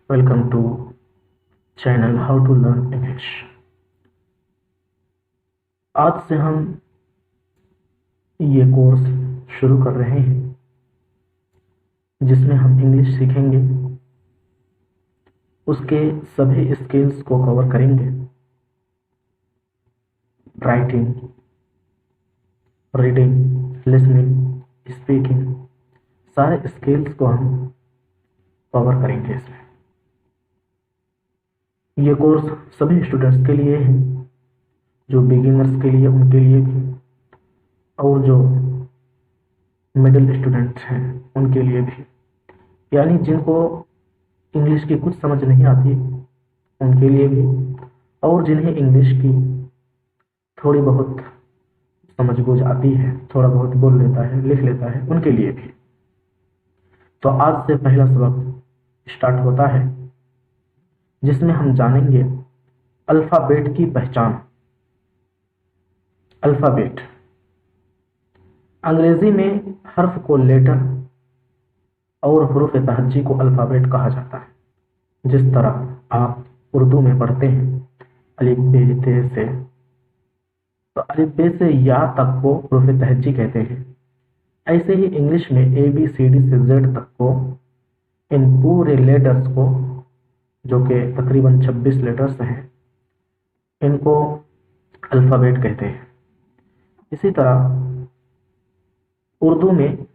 Welcome to channel how to learn English. आज से हम ये कोर्स शुरू कर रहे हैं जिसमें हम इंग्लिश सीखेंगे, उसके सभी स्किल्स को कवर करेंगे। राइटिंग, रीडिंग, लिसनिंग, स्पीकिंग, सारे स्किल्स को हम कवर करेंगे इसमें। ये कोर्स सभी स्टूडेंट्स के लिए है, जो बिगिनर्स के लिए, उनके लिए भी, और जो मिडिल स्टूडेंट्स हैं उनके लिए भी, यानी जिनको इंग्लिश की कुछ समझ नहीं आती उनके लिए भी, और जिन्हें इंग्लिश की थोड़ी बहुत समझ बूझ आती है, थोड़ा बहुत बोल लेता है, लिख लेता है, उनके लिए भी। तो आज से पहला सबक स्टार्ट होता है जिसमें हम जानेंगे अल्फ़ाबेट की पहचान। अल्फ़ाबेट अंग्रेजी में हर्फ को लेटर और हुरूफ तहज्जी को अल्फ़ाबेट कहा जाता है। जिस तरह आप उर्दू में पढ़ते हैं अलिफ बे ते से, तो अलिफ बे से या तक को हुरूफ तहज्जी कहते हैं। ऐसे ही इंग्लिश में ए बी सी डी से जेड तक को, इन पूरे लेटर्स को, जो कि तकरीबन 26 लेटर्स हैं, इनको अल्फ़ाबेट कहते हैं। इसी तरह उर्दू में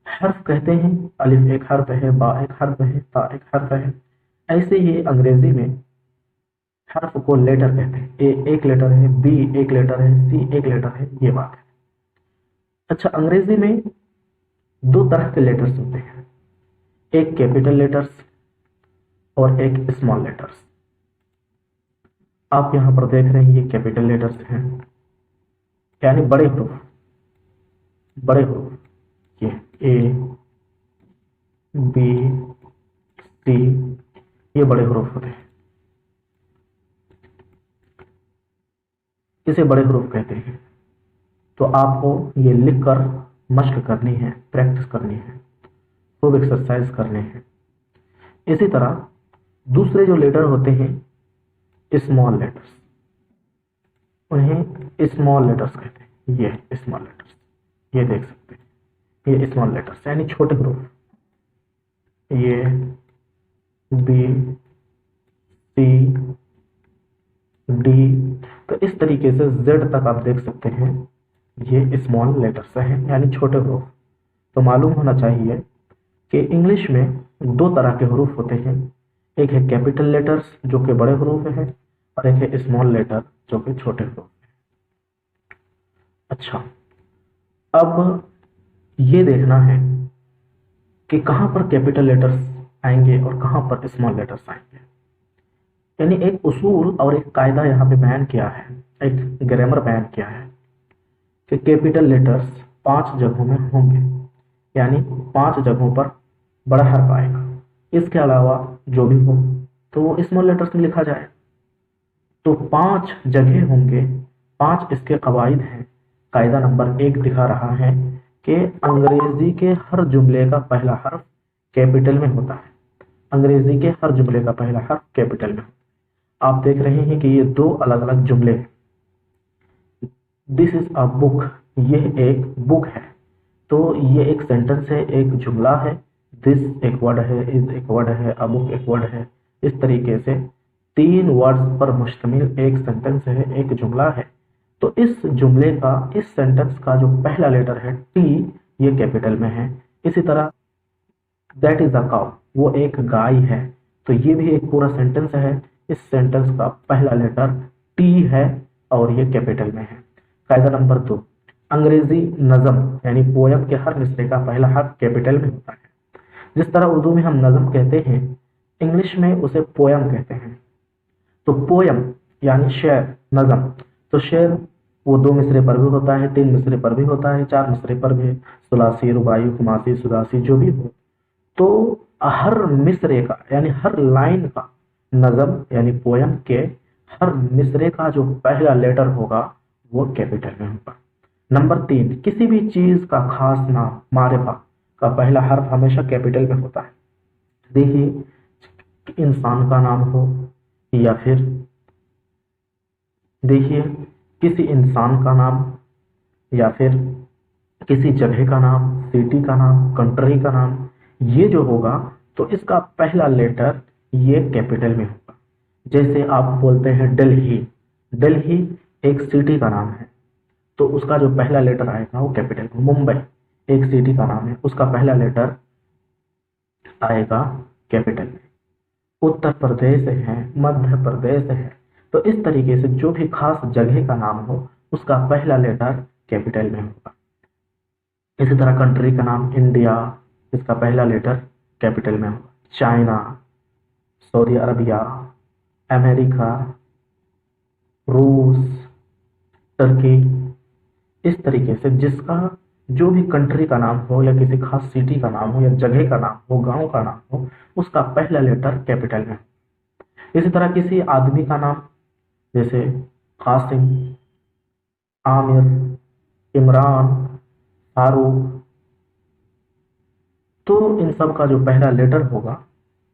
हर्फ कहते हैं, अलिफ एक हर्फ है, बा एक हर्फ है, ता एक हर्फ है। ऐसे ही अंग्रेजी में हर्फ को लेटर कहते हैं। ए एक लेटर है, बी एक लेटर है, सी एक लेटर है, ये बात है। अच्छा, अंग्रेजी में दो तरह के लेटर्स होते हैं, एक कैपिटल लेटर्स और एक स्मॉल लेटर्स। आप यहां पर देख रहे हैं ये कैपिटल लेटर्स हैं, यानी बड़े हरूफ, ये ए बी सी, ये बड़े हरूफ होते हैं, इसे बड़े हरूफ कहते हैं। तो आपको ये लिखकर मशक करनी है, प्रैक्टिस करनी है, खूब एक्सरसाइज करने हैं। इसी तरह दूसरे जो लेटर होते हैं स्मॉल लेटर्स, उन्हें स्मॉल लेटर्स कहते हैं। ये स्मॉल लेटर्स, ये देख सकते हैं, ये स्मॉल लेटर्स यानी छोटे हरूफ, ये बी सी डी, तो इस तरीके से जेड तक आप देख सकते हैं, ये स्मॉल लेटर्स हैं यानी छोटे हरूफ। तो मालूम होना चाहिए कि इंग्लिश में दो तरह के हरूफ होते हैं, एक है कैपिटल लेटर्स जो कि बड़े हरूफ हैं, और एक है स्मॉल लेटर जो कि छोटे हरूफ हैं। अच्छा, अब ये देखना है कि कहां पर कैपिटल लेटर्स आएंगे और कहां पर स्मॉल लेटर्स आएंगे। यानी एक उसूल और एक कायदा यहाँ पे बयान किया है, एक ग्रामर बयान किया है कि कैपिटल लेटर्स 5 जगहों में होंगे, यानी 5 जगहों पर बड़ा हर्फ आएगा। इसके अलावा जो भी हो तो वो स्मॉल लेटर्स में लिखा जाए। तो 5 जगह होंगे, 5 इसके कवायद हैं। कायदा नंबर 1 दिखा रहा है कि अंग्रेजी के हर जुमले का पहला हर्फ कैपिटल में होता है। अंग्रेजी के हर जुमले का पहला हर्फ कैपिटल में होता है। आप देख रहे हैं कि ये दो अलग अलग जुमले हैं। दिस इज अ बुक, यह एक बुक है, तो ये एक सेंटेंस है, एक जुमला है। दिस एक वर्ड है, इज एक वर्ड है, अ बुक एक वर्ड है। इस तरीके से 3 वर्ड्स पर मुश्तमिल एक सेंटेंस है, एक जुमला है। तो इस जुमले का, इस सेंटेंस का जो पहला लेटर है टी, ये कैपिटल में है। इसी तरह दैट इज अ काउ, वो एक गाय है, तो ये भी एक पूरा सेंटेंस है। इस सेंटेंस का पहला लेटर टी है और ये कैपिटल में है। कायदा नंबर 2, अंग्रेजी नज़म यानी पोयम के हर मिसरे का पहला हर्फ कैपिटल में होता है। जिस तरह उर्दू में हम नज़म कहते हैं, इंग्लिश में उसे पोयम कहते हैं। तो पोयम यानी शेर, नज़म, तो शेर वो 2 मिसरे पर भी होता है, 3 मिसरे पर भी होता है, 4 मिसरे पर भी, सुलासी, रुबाई, खुमासी, सुदासी, जो भी हो। तो हर मिसरे का यानी हर लाइन का, नज़म यानी पोयम के हर मिसरे का जो पहला लेटर होगा वो कैपिटल में होगा। नंबर 3, किसी भी चीज का खास नाम, मारिफा का पहला हर्फ हमेशा कैपिटल में होता है। देखिए इंसान का नाम हो, या फिर देखिए किसी इंसान का नाम, या फिर किसी जगह का नाम, सिटी का नाम, कंट्री का नाम, ये जो होगा तो इसका पहला लेटर ये कैपिटल में होगा। जैसे आप बोलते हैं दिल्ली, दिल्ली एक सिटी का नाम है, तो उसका जो पहला लेटर आएगा वो कैपिटल में। मुंबई एक सिटी का नाम है, उसका पहला लेटर आएगा कैपिटल में। उत्तर प्रदेश है, मध्य प्रदेश है, तो इस तरीके से जो भी खास जगह का नाम हो उसका पहला लेटर कैपिटल में होगा। इसी तरह कंट्री का नाम इंडिया, इसका पहला लेटर कैपिटल में होगा। चाइना, सऊदी अरबिया, अमेरिका, रूस, टर्की, इस तरीके से जिसका जो भी कंट्री का नाम हो, या किसी खास सिटी का नाम हो, या जगह का नाम हो, गांव का नाम हो, उसका पहला लेटर कैपिटल में हो। इसी तरह किसी आदमी का नाम, जैसे कासिम, आमिर, इमरान, फारूक, तो इन सब का जो पहला लेटर होगा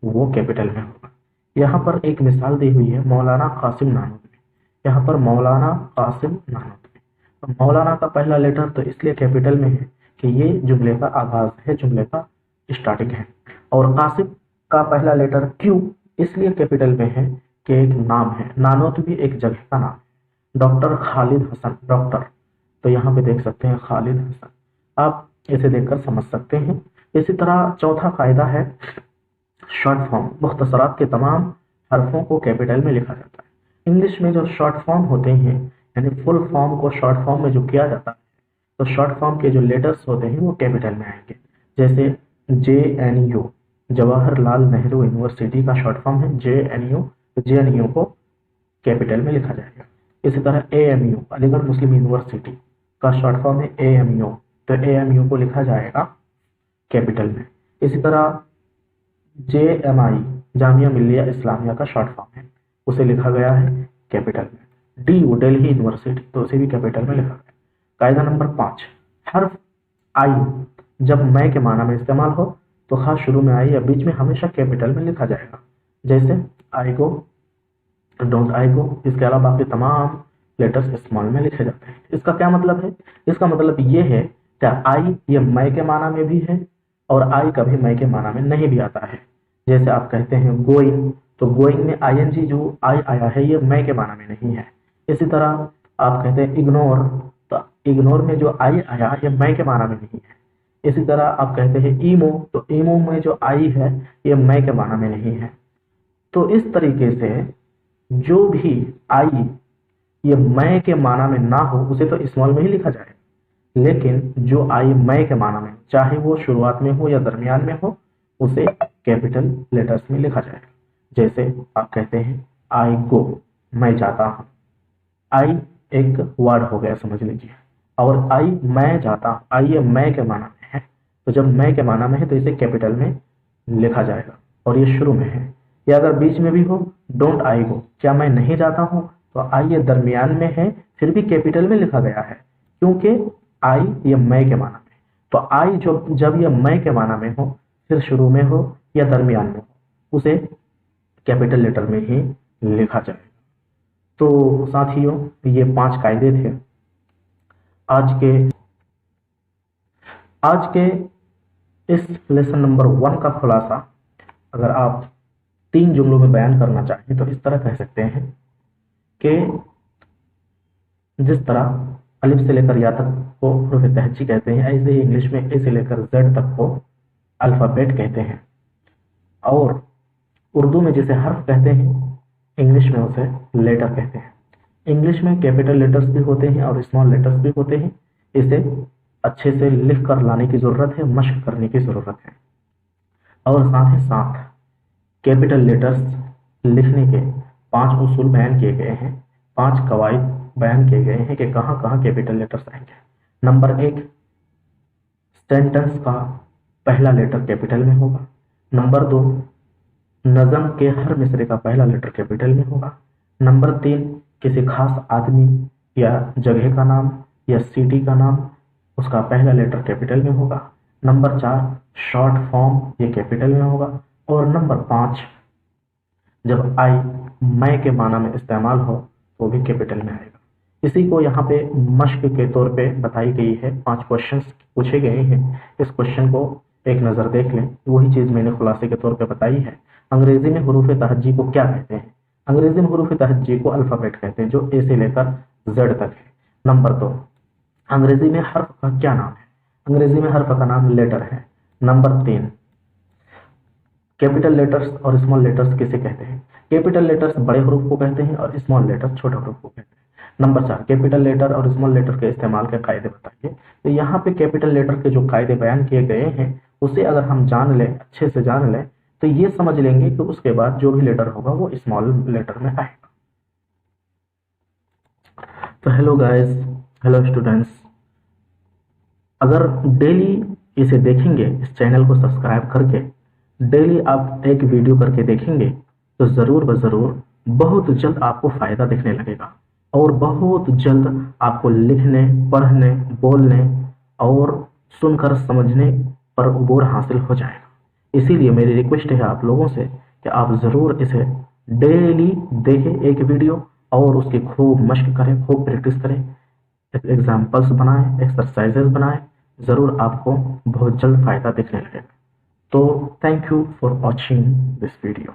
वो कैपिटल में होगा। यहाँ पर एक मिसाल दी हुई है मौलाना कासिम नानोतवी, यहाँ पर मौलाना कासिम नानोतवी, तो मौलाना का पहला लेटर तो इसलिए कैपिटल में है कि ये जुमले का आगाज है, जुमले का स्टार्टिंग है। और कासिम का पहला लेटर क्यों इसलिए कैपिटल में है कि एक नाम है, नानोतवी एक जगह का नाम है। डॉक्टर खालिद हसन, डॉक्टर, तो यहाँ पे देख सकते हैं खालिद हसन, आप इसे देखकर समझ सकते हैं। इसी तरह चौथा कायदा है शॉर्ट फॉर्म, मुख्तसरात के तमाम हरफों को कैपिटल में लिखा जाता है। इंग्लिश में जो शॉर्ट फॉर्म होते हैं, यानी फुल फॉर्म को शॉर्ट फॉर्म में जो किया जाता है, तो शॉर्ट फॉर्म के जो लेटर्स होते हैं वो कैपिटल में आएंगे। जैसे JNU, जवाहरलाल नेहरू यूनिवर्सिटी का शॉर्ट फॉर्म है JNU, तो JNU को कैपिटल में लिखा जाएगा। इसी तरह AMU, अलीगढ़ मुस्लिम यूनिवर्सिटी का शॉर्ट फॉर्म है AMU, तो AMU को लिखा जाएगा कैपिटल में। इसी तरह JMI, जामिया मिल्लिया इस्लामिया का शॉर्ट फॉर्म है, उसे लिखा गया है कैपिटल में। DU, दिल्ली यूनिवर्सिटी, तो उसे भी कैपिटल में लिखा गया। कायदा नंबर 5, हर्फ आई जब मैं के माना में इस्तेमाल हो तो खास शुरू में आई या बीच में हमेशा कैपिटल में लिखा जाएगा। जैसे आई गो, डोंट आई गो, इसके अलावा बाकी तमाम लेटर्स स्मॉल में लिखे जाते हैं। इसका क्या मतलब है? इसका मतलब ये है कि आई ये मैं के माना में भी है और आई कभी मैं के माना में नहीं भी आता है। जैसे आप कहते हैं गोइंग, तो गोइंग में ING जो आई आया है ये मैं के माना में नहीं है। इसी तरह आप कहते हैं इग्नोर, तो इग्नोर में जो आई आया ये मैं के माना में नहीं है। इसी तरह आप कहते हैं ईमो, तो ईमो में जो आई है ये मैं के माना में नहीं है। तो इस तरीके से जो भी आई ये मैं के माना में ना हो उसे तो स्मॉल में ही लिखा जाए, लेकिन जो आई मैं के माना में, चाहे वो शुरुआत में हो या दरमियान में हो, उसे कैपिटल लेटर्स में लिखा जाएगा। जैसे आप कहते हैं आई गो, मैं जाता हूँ। आई एक वर्ड हो गया समझ लीजिए, और आई मैं जाता हूँ, आई ये मैं के माना में है, तो जब मैं के माना में है तो इसे कैपिटल में लिखा जाएगा और ये शुरू में है। या अगर बीच में भी हो डोंट आई गो, क्या मैं नहीं जाता हूँ, तो आई ये दरमियान में है फिर भी कैपिटल में लिखा गया है क्योंकि आई ये मैं के माना में। तो आई जो जब ये मैं के माना में हो, फिर शुरू में हो या दरमियान में हो, उसे कैपिटल लेटर में ही लिखा जाएगा। तो साथियों ये 5 कायदे थे आज के इस लेसन नंबर 1 का खुलासा अगर आप 3 जुमलों में बयान करना चाहें तो इस तरह कह सकते हैं कि जिस तरह अलिफ से लेकर या तक को हरूफ तहज्जी कहते हैं, ऐसे ही इंग्लिश में ए से लेकर जेड तक को अल्फ़ाबेट कहते हैं, और उर्दू में जिसे हर्फ कहते हैं इंग्लिश में उसे लेटर कहते हैं। इंग्लिश में कैपिटल लेटर्स भी होते हैं और स्मॉल लेटर्स भी होते हैं। इसे अच्छे से लिख कर लाने की ज़रूरत है, मशक करने की ज़रूरत है। और साथ ही साथ कैपिटल लेटर्स लिखने के 5 उसूल बयान किए गए हैं, 5 कवायद बयान किए गए हैं कि कहाँ कहाँ कैपिटल लेटर्स आएंगे। नंबर 1, सेंटेंस का पहला लेटर कैपिटल में होगा। नंबर 2, नज़म के हर मिसरे का पहला लेटर कैपिटल में होगा। नंबर 3, किसी खास आदमी या जगह का नाम या सिटी का नाम, उसका पहला लेटर कैपिटल में होगा। नंबर 4, शॉर्ट फॉर्म ये कैपिटल में होगा। और नंबर 5, जब आई मैं के माना में इस्तेमाल हो तो भी कैपिटल में आएगा। इसी को यहाँ पे मश्क के तौर पे बताई गई है, 5 क्वेश्चंस पूछे गए हैं। इस क्वेश्चन को एक नज़र देख लें, वही चीज़ मैंने खुलासे के तौर पे बताई है। अंग्रेजी में हरूफ तहज्जी को क्या कहते हैं? अंग्रेजी में हरूफ तहज्जी को अल्फ़ाबेट कहते हैं, जो ए से लेकर जेड तक है। नंबर 2, अंग्रेजी में हर्फ का क्या नाम है? अंग्रेजी में हर्फ का नाम लेटर है। नंबर 3, कैपिटल लेटर्स और स्मॉल लेटर्स किसे कहते हैं? कैपिटल लेटर्स बड़े हरूफ को कहते हैं और स्मॉल लेटर्स छोटे हरूफ को कहते हैं। नंबर 4, कैपिटल लेटर और स्मॉल लेटर के इस्तेमाल के कायदे बताइए। तो यहाँ पे कैपिटल लेटर के जो कायदे बयान किए गए हैं उसे अगर हम जान लें, अच्छे से जान लें, तो ये समझ लेंगे कि उसके बाद जो भी लेटर होगा वो स्मॉल लेटर में आएगा। तो हेलो गाइस, हेलो स्टूडेंट्स, अगर डेली इसे देखेंगे, इस चैनल को सब्सक्राइब करके डेली आप एक वीडियो करके देखेंगे तो ज़रूर ब ज़रूर बहुत जल्द आपको फ़ायदा दिखने लगेगा और बहुत जल्द आपको लिखने, पढ़ने, बोलने और सुनकर समझने पर उबूर हासिल हो जाएगा। इसीलिए मेरी रिक्वेस्ट है आप लोगों से कि आप ज़रूर इसे डेली देखें एक वीडियो और उसकी खूब मश्क करें, खूब प्रैक्टिस करें, एग्जाम्पल्स बनाएं, एक्सरसाइजेस बनाएं, ज़रूर आपको बहुत जल्द फ़ायदा दिखने लगेगा। तो thank you for watching this video.